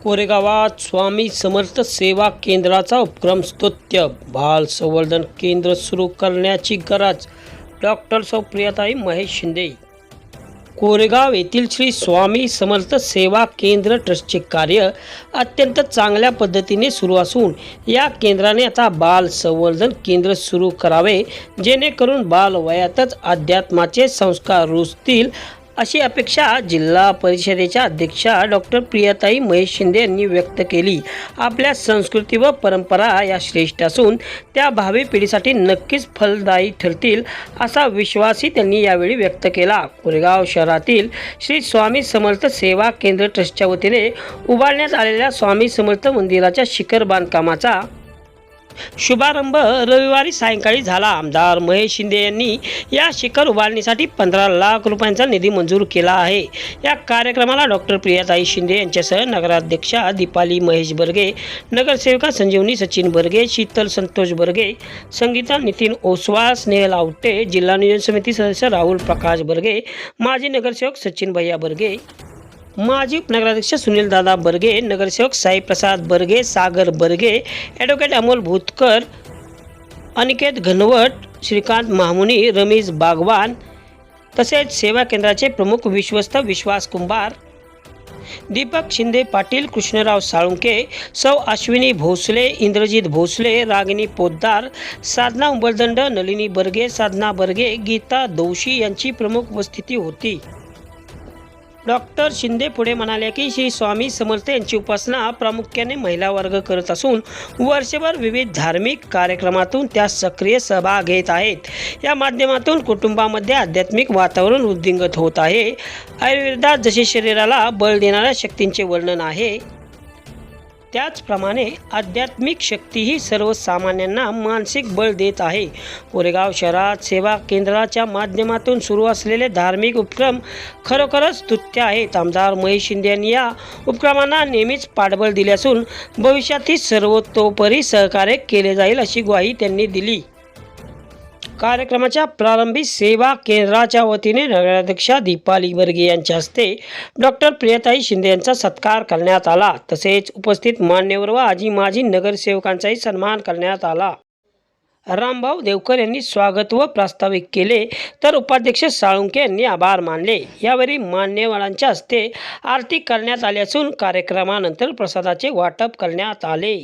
कोरेगावात स्वामी समर्थ सेवा केंद्राचा उपक्रम स्तुत्य बाल संवर्धन केंद्र सुरू करण्याची गरज डॉक्टर प्रियाताई महेश शिंदे। कोरेगाव येथील श्री स्वामी समर्थ सेवा केंद्र ट्रस्टचे कार्य अत्यंत चांगल्या पद्धतीने सुरू असून या केंद्राने आता बाल संवर्धन केंद्र सुरू करावे, जेणेकरून बाल वयातच अध्यात्माचे संस्कार रुजतील अशी अपेक्षा जिल्हा परिषदेच्या अध्यक्षा डॉक्टर प्रियाताई महेश शिंदे यांनी व्यक्त केली। आपल्या संस्कृती व परंपरा या श्रेष्ठ असून त्या भावी पिढीसाठी नक्कीच फलदायी ठरतील असा विश्वासही त्यांनी यावेळी व्यक्त केला। कोरेगाव शहरातील श्री स्वामी समर्थ सेवा केंद्र ट्रस्टच्या वतीने उभारण्यात आलेल्या स्वामी समर्थ मंदिराच्या शिखर बांधकामाचा शुभारंभ रविवारी सायंकाळी झाला। आमदार महेश शिंदे यांनी या शिखर उभारणीसाठी 15 लाख रुपयांचा निधी मंजूर केला आहे। या कार्यक्रमाला डॉक्टर प्रियाताई शिंदे यांच्यासह नगराध्यक्षा दीपाली महेश बर्गे, नगरसेविका संजीवनी सचिन बर्गे, शीतल संतोष बर्गे, संगीता नितीन ओसवाल, स्नेहल आवटे, जिल्हा नियोजन समिती सदस्य राहुल प्रकाश बर्गे, माजी नगरसेवक सचिन भैया बर्गे, माजी उपनगराध्यक्ष सुनील दादा बर्गे, नगरसेवक साई प्रसाद बर्गे, सागर बर्गे, ॲडव्होकेट अमोल भूतकर, अनिकेत घनवट, श्रीकांत महामुनी, रमेश बागवान, तसेच सेवा केंद्राचे प्रमुख विश्वस्त विश्वास कुंभार, दीपक शिंदे पाटील, कृष्णराव साळुंके, सौ अश्विनी भोसले, इंद्रजित भोसले, रागिनी पोद्दार, साधना उंबरदंड, नलिनी बर्गे, साधना बर्गे, गीता दोशी यांची प्रमुख उपस्थिती होती। डॉक्टर शिंदे पुढे म्हणाले की श्री स्वामी समर्थ यांची उपासना प्रामुख्याने महिला वर्ग करत असून वर्षभर विविध धार्मिक कार्यक्रमातून त्या सक्रिय सहभाग घेत आहेत। या माध्यमातून कुटुंबामध्ये आध्यात्मिक वातावरण वृद्धिंगत होत आहे। आयुर्वेदात जसे शरीराला बळ देणाऱ्या शक्तींचे वर्णन आहे, त्याचप्रमाणे आध्यात्मिक शक्ती ही सर्वसामान्यांना मानसिक बळ देत आहे। कोरेगाव शहरात सेवा केंद्राच्या माध्यमातून सुरू असलेले धार्मिक उपक्रम खरोखरच स्तुत्य आहेत। आमदार महेश शिंदे यांनी या उपक्रमांना नेहमीच पाठबळ दिले असून भविष्यातही सर्वतोपरी सहकार्य केले जाईल अशी ग्वाही त्यांनी दिली। कार्यक्रमाच्या प्रारंभी सेवा केंद्राच्या वतीने नगराध्यक्षा दीपाली बर्गे यांच्या हस्ते डॉक्टर प्रियाताई शिंदे यांचा सत्कार करण्यात आला। तसेच उपस्थित मान्यवर व आजी माजी नगरसेवकांचाही सन्मान करण्यात आला। रामभाऊ देवकर यांनी स्वागत व प्रास्ताविक केले, तर उपाध्यक्ष साळुंके यांनी आभार मानले। यावेळी मान्यवरांच्या हस्ते आरती करण्यात आली असून कार्यक्रमानंतर प्रसादाचे वाटप करण्यात आले।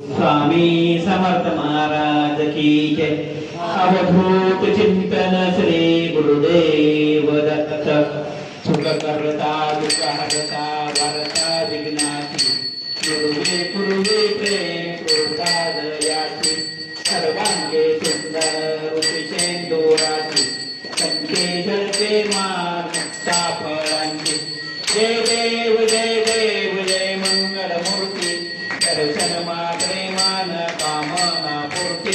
स्वामी समर्थ महाराज की जय। अवधूत चिंतन श्री गुरुदेव दत्त। सुख करता दुख हरता वारता विघ्नाची। गुरुवे गुरुवे प्रेम कृपा दयाची। सर्वांगे सुंदर रूपिशेंदुराची। संकेश्वर मान मुक्ता फळांची। जय देव जय देव जय मंगल मूर्ती। दर्शन मात्रे मान कामना पूर्ती।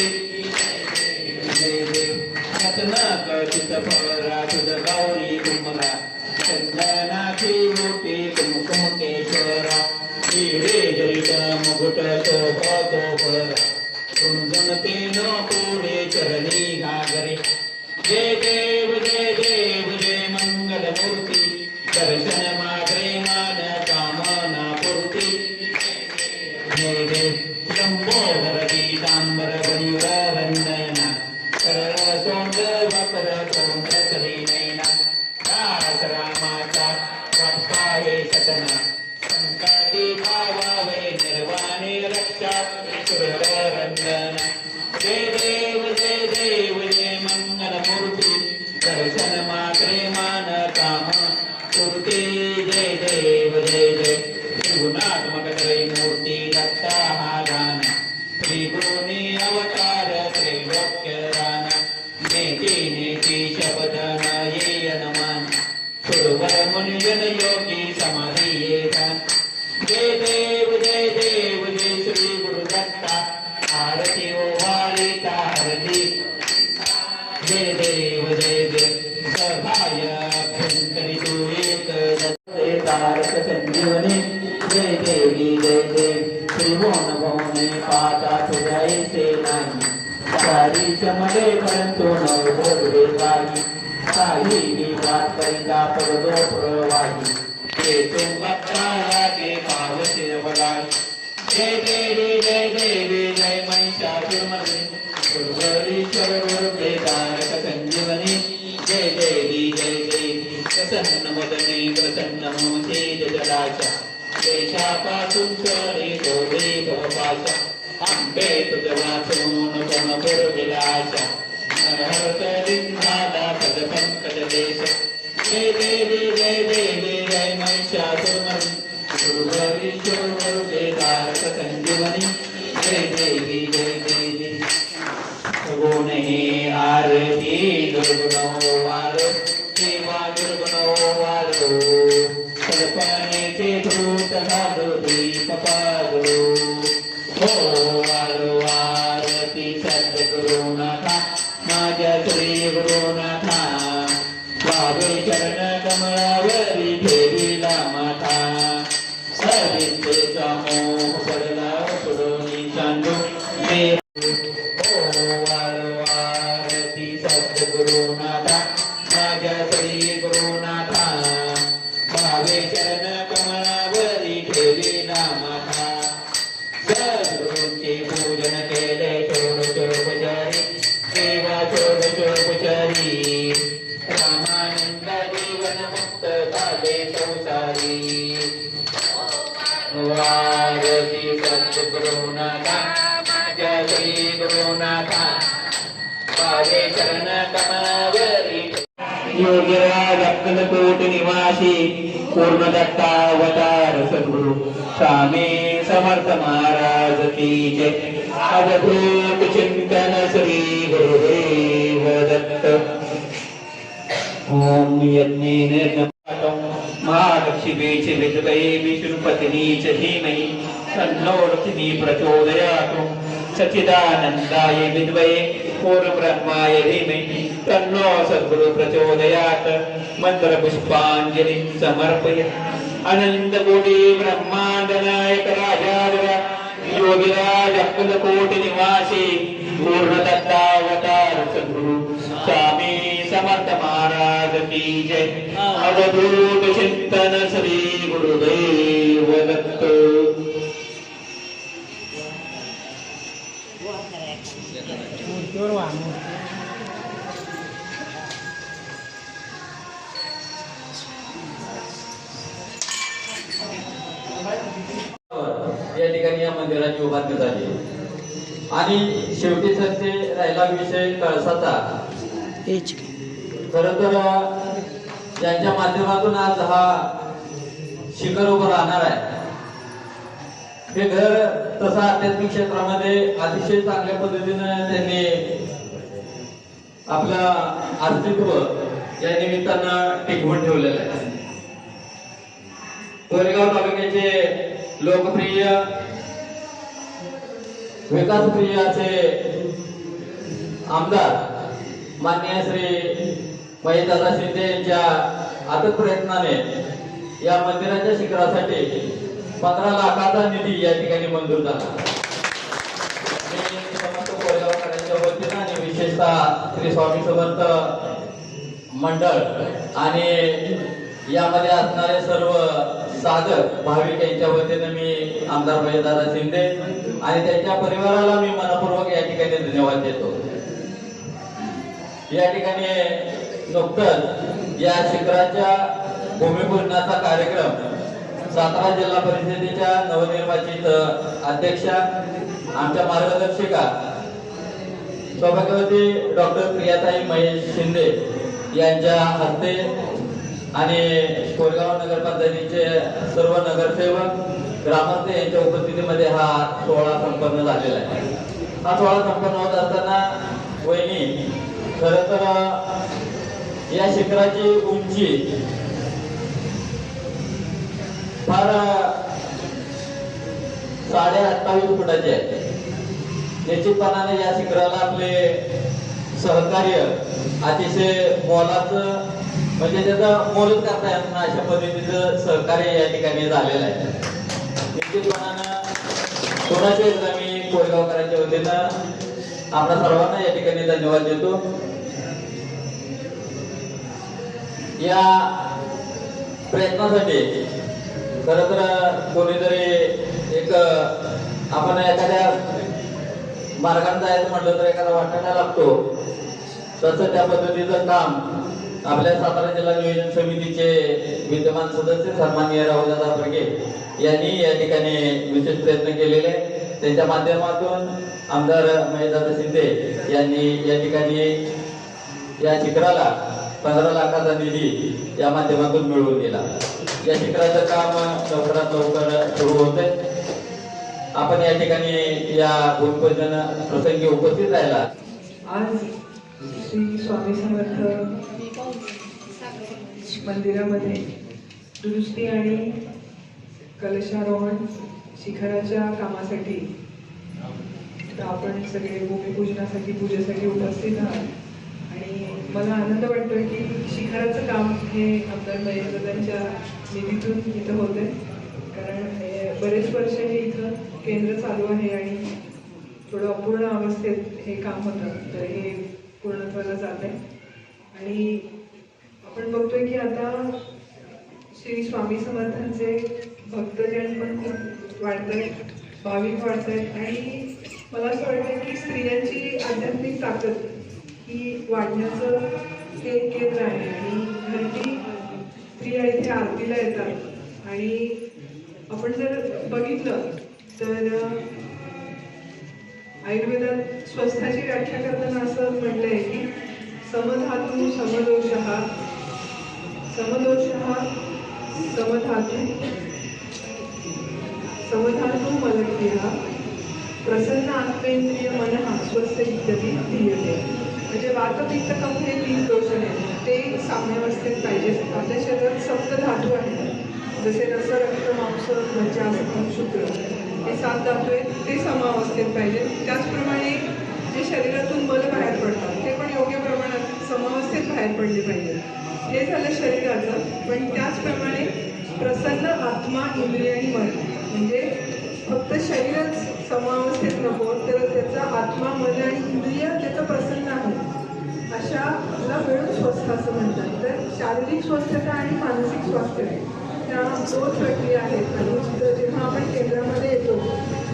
जय देव नतनक चित फळरा तुझ गौरी कुमरा। चंदनाची मोठी कुमकुमकेश्वरा। हिरे जरित मुकुट शोभतो भरा। गुणगुणते न पुढे चरणी घागरे। जय देव जय देव जय मंगल मूर्ती। दर्शन मात्रे मान कामना पूर्ती। जय देव लंबोदर पीतांबर परिवरंदयना। सरळ सोंड वक्र सोंड करी नयना। दास रामाचा वाटपा हे सतना। संकटी भावावे निर्वाणे रक्षा सुरवरंदना। जय देव जय मंगल मूर्ती। दर्शन मात्रे मान काम पूर्ती। जय देव जय त्रिगुणात्मक त्रयमूर्ती दत्ता हा गान। त्रिगुणी अवतार त्रैलोक्य रान। नेती नेती शपथ न ये अनुमान। सुरवर मुनिजन योगी समाधी ये ध्यान। जय देव जय श्री गुरुदत्ता। आरती ओवाळीता हरली। जय देव सभाय अभ्यंतरी तू एक दत्ते तारक संजीवनी। जय देवी जय देव त्रिभुवन भवने पाता तुझाई से नाही। चारी चमले परंतु नवबोधे काही। काही विवाद करिता पडतो प्रवाही ते तुंबकाला के पावसे वलाई जय देवी जय देवी जय महिषासुरमर्दिनी गुरुवरीश्वर गुरुवेदारक संजीवनी जय देवी प्रसन्न मदने प्रसन्न मोते जलाचा देशापासून सरे शोभे भवपाशा आंबे तुझ वाचून कोणपूर विलासा नरहर लिंगाला पद पंकज देश जय देवी जय महिषासुरमर्दिनी गुरुवरीश्वर गुरुवेदारक संजीवनी जय देवी गुण हे आरती दुर्गुणो वारो सेवा दुर्गुणो वारो कल्पनेचे धूत घालो दीप पागो हो वारो आरती सद्गुरुनाथा माझ्या श्री गुरुनाथा बाबे चरण कमळावरी ठेविला माथा सवितेचा मोह पडला पुढोनी चांदू गुरुनाथा माझ्या श्री गुरुनाथा भावे चरण कमळावरी ठेविला माथा सद्गुरूंचे पूजन केले षोडशोपचारी सेवा षोडशोपचारी रामानंद जीवन मुक्त झाले संसारी आरती सद्गुरुनाथा माझ्या श्री गुरुनाथा पावे चरण कमळावरी योगीराज अक्कलकोट निवासी पूर्ण दत्तावतार सद्गुरु स्वामी समर्थ महाराज की जय अवधूत चिंतन श्री गुरुदेव दत्त ओम यज्ञेन महालक्ष्मीचे विद्महे विष्णुपत्नीच धीमहि तन्नो लक्ष्मी प्रचोदयातु सच्चिदानंदाय विद्महे पूर्णब्रह्माय धीमहि तन्नो सद्गुरु प्रचोदयात् मंत्र पुष्पांजलि समर्पयामि अनंत कोटि ब्रह्मांड नायक राजाधिराज योगीराज अक्कलकोट निवासी पूर्ण दत्तावतार सद्गुरु स्वामी समर्थ महाराज की जय अवधूत चिंतन श्री गुरुदेव दत्त या ठिकाणी या मंदिराची उभारणी झाली आणि शेवटी ते राहिला विषय कळसाचा खर तर ज्यांच्या माध्यमातून आज हा शिखर उभं राहणार आहे हे घर तसं आध्यात्मिक क्षेत्रामध्ये अतिशय चांगल्या पद्धतीनं त्यांनी आपलं अस्तित्व या निमित्तानं टिकवून ठेवलेलं आहे. कोरेगाव तालुक्याचे लोकप्रिय विकासप्रिय असे आमदार माननीय श्री महेशदादा शिंदे यांच्या अथक प्रयत्नाने या मंदिराच्या शिखरासाठी 15 लाखाचा निधी या ठिकाणी मंजूर झाला. समस्त कोरेगावकरांच्या वतीनं आणि विशेषतः श्री स्वामी समर्थ मंडळ आणि यामध्ये असणारे सर्व साधक भाविक यांच्या वतीनं मी आमदार महेशदादा शिंदे आणि त्यांच्या परिवाराला मी मनपूर्वक या ठिकाणी धन्यवाद देतो. या ठिकाणी नुकतंच या शिखराच्या भूमिपूजनाचा कार्यक्रम सातारा जिल्हा परिषदेच्या नवनिर्वाचित अध्यक्षा आमच्या मार्गदर्शिका सौभाग्यवती डॉक्टर प्रियाताई महेश शिंदे यांच्या हस्ते आणि कोरेगाव नगरपंचायतीचे सर्व नगरसेवक ग्रामस्थ यांच्या उपस्थितीमध्ये हा सोहळा संपन्न झालेला आहे. हा सोहळा संपन्न होत असताना वहिनी खर तर या शिखराची उंची फार 28.5 फुटाची आहे. निश्चितपणाने या शिखराला आपले सहकार्य अतिशय मोलाचं म्हणजे त्याचं मोलच करता येत नाही अशा पद्धतीचं सहकार्य या ठिकाणी झालेलं आहे. निश्चितपणानं कोणाच्या एकदा मी कोरेगावकरांच्या वतीनं आपल्या सर्वांना या ठिकाणी धन्यवाद देतो. या प्रयत्नासाठी खरं तर कोणीतरी एक आपण एखाद्या मार्गाने जायचं म्हटलं तर एखादा वाटाणा लागतो, तसं त्या पद्धतीचं काम आपल्या सातारा जिल्हा नियोजन समितीचे विद्यमान सदस्य सन्माननीय राहुलदादा फडके यांनी या ठिकाणी विशेष प्रयत्न केलेले. त्यांच्या माध्यमातून आमदार महेशदादा शिंदे यांनी या ठिकाणी या शिखराला 15 लाखाचा निधी या माध्यमातून मिळवून दिला. या शिखराचं काम लवकरात लवकर सुरू होते. आपण या ठिकाणी या भूमिपूजन प्रसंगी उपस्थित राहिला. आज श्री स्वामी समर्थ मंदिरामध्ये दुरुस्ती आणि कलशारोहण शिखराच्या कामासाठी आपण सगळे भूमिपूजनासाठी पूजेसाठी उपस्थित आहात. आणि मला आनंद वाटतोय की शिखराचं काम हे आमदार महेशदादांच्या निधीतून इथं होतंय. कारण बरेच वर्ष हे इथं केंद्र चालू आहे आणि थोडं अपूर्ण अवस्थेत हे काम होतं, तर हे पूर्णत्वाला जात आहे. आणि आपण बघतोय की आता श्री स्वामी समर्थांचे भक्तजन पण खूप वाढत आहेत, भाविक वाढत आहेत. आणि मला असं वाटतं की स्त्रियांची आध्यात्मिक ताकद ही वाढण्याचं हे केंद्र आहे. आणि घरटी स्त्रिया इथे आरतीला येतात. आणि आपण जर बघितलं तर आयुर्वेदात स्वस्थाची व्याख्या करताना असं म्हटलंय की समधातू समदोषः समदोषः समधातू मलक्रियः प्रसन्न आत्मेंद्रिय मनः स्वस्थ इत्यादी क्रियते. म्हणजे वात पित्त कफ हे 3 दोष आहेत, ते साम्यावस्थेत पाहिजे. आपल्या शरीरात सप्त धातू आहेत, जसे रस रक्त मांस मज्जा स्तन शुक्र हे 7 धातू आहेत, ते समावस्थेत पाहिजे. त्याचप्रमाणे जे शरीरातून मल बाहेर पडतात ते पण योग्य प्रमाणात समावस्थेत बाहेर पडले पाहिजे. हे झालं शरीराचं. पण त्याचप्रमाणे प्रसन्न आत्मा इंद्रिय आणि मन, म्हणजे फक्त शरीरच समावस्थेत नको, तर त्याचा आत्मा मन आणि इंद्रिय त्याचं प्रसन्न आहे अशाला मिळून स्वस्थ असं म्हणतात. तर शारीरिक स्वस्थता आणि मानसिक स्वास्थ्य त्या 2 प्रक्रिया आहेत. आणि जेव्हा आपण केंद्रामध्ये येतो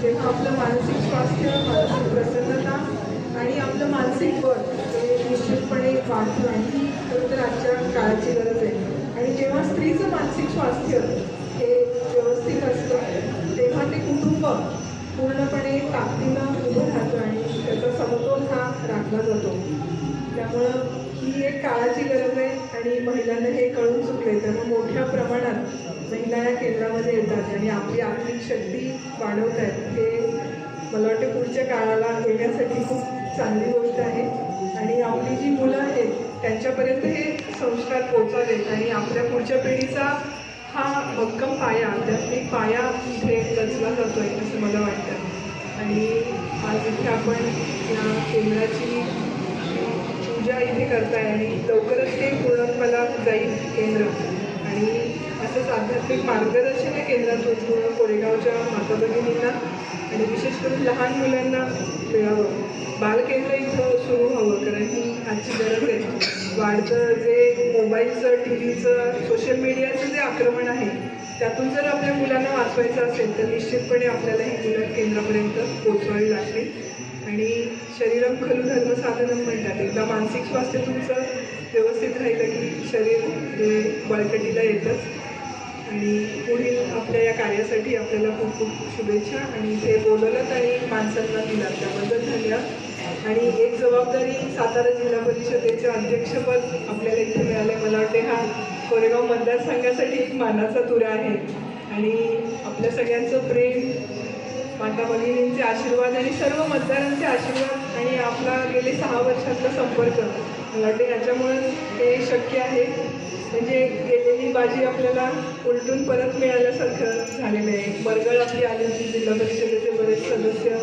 तेव्हा आपलं मानसिक स्वास्थ्य, मानसिक प्रसन्नता आणि आपलं मानसिक बळ हे निश्चितपणे वाढतं. आणि तर आजच्या काळाची गरज आहे. आणि जेव्हा स्त्रीचं मानसिक स्वास्थ्य हे व्यवस्थित असतं तेव्हा ते कुटुंब पूर्णपणे ताकदीनं उभं राहतं आणि त्याचा समतोल हा राखला जातो. त्यामुळं ही एक काळाची गरज आहे आणि महिलांना हे कळून चुकले. त्यामुळे मोठ्या प्रमाणात महिला या केंद्रामध्ये येतात आणि आपली आर्थिक शक्ती वाढवत आहेत. हे मला वाटतं पुढच्या काळाला येण्यासाठी खूप चांगली गोष्ट आहे. आणि आपली जी मुलं आहेत त्यांच्यापर्यंत हे संस्कार पोचावेत आणि आपल्या पुढच्या पिढीचा हा भक्कम पाया, आध्यात्मिक पाया इथे रचला जातोय असं मला वाटतं. आणि आज इथे आपण या केंद्राची पूजा इथे करताय आणि लवकरच ते पूर्णत्वाला जाईल केंद्र. आणि असंच आध्यात्मिक मार्गदर्शन या केंद्रातून पूर्ण कोरेगावच्या माता भगिनींना आणि विशेष करून लहान मुलांना मिळावं. बालकेंद्र इथं सुरू व्हावं, कारण ही आजची गरज आहे. वाढतं जे मोबाईलचं, टी व्हीचं, सोशल मीडियाचं जे आक्रमण आहे त्यातून जर आपल्या मुलांना वाचवायचं असेल तर निश्चितपणे आपल्याला ही मुलं केंद्रापर्यंत पोचवावी लागतील. आणि शरीरम खलु धर्म साधनं म्हणतात, एकदा मानसिक स्वास्थ्य तुमचं व्यवस्थित राहिलं की शरीर हे बळकटीला येतंच. आणि पुढील आपल्या या कार्यासाठी आपल्याला खूप खूप शुभेच्छा. आणि ते बोलवलं आणि माणसांना दिला त्याबद्दल धन्यवाद. आणि एक जबाबदारी सातारा जिल्हा परिषदेचे अध्यक्षपद आपल्याला इथे मिळाले. मला वाटते हा कोरेगाव मतदारसंघासाठी एक मानाचा तुरा आहे. आणि आपल्या सगळ्यांचं प्रेम, माता भगिनींचे आशीर्वाद आणि सर्व मतदारांचे आशीर्वाद आणि आपला गेले 6 वर्षातला संपर्क, मला वाटते ह्याच्यामुळेच हे शक्य आहे. म्हणजे गेलेली बाजी आपल्याला उलटून परत मिळाल्यासारखं झालेलं आहे. मरगळ आपली आली होती, जिल्हा परिषदेचे बरेच सदस्य,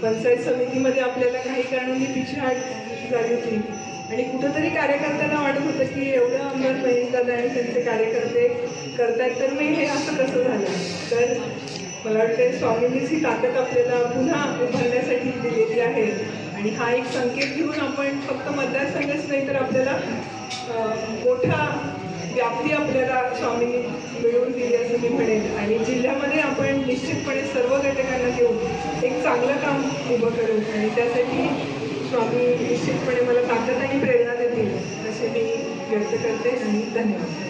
पंचायत समितीमध्ये आपल्याला काही कारणांनी पिछेहाट झाली होती. आणि कुठंतरी कार्यकर्त्यांना वाटत होतं की एवढं आमदार महेशदादा आणि त्यांचे कार्यकर्ते करतायत तर मी हे असं कसं झालं. तर मला वाटतं स्वामींनीच ही ताकद आपल्याला पुन्हा उभारण्यासाठी दिलेली आहे. आणि हा एक संकेत घेऊन आपण फक्त मतदारसंघच नाही तर आपल्याला मोठा व्याप्ती आपल्याला स्वामींनी मिळवून दिली असं मी म्हणेन. आणि जिल्ह्यामध्ये आपण निश्चितपणे सर्व घटकांना घेऊन एक चांगलं काम उभं करू आणि त्यासाठी स्वामी निश्चितपणे मला ताकद आणि प्रेरणा देतील असे मी व्यक्त करते आणि धन्यवाद.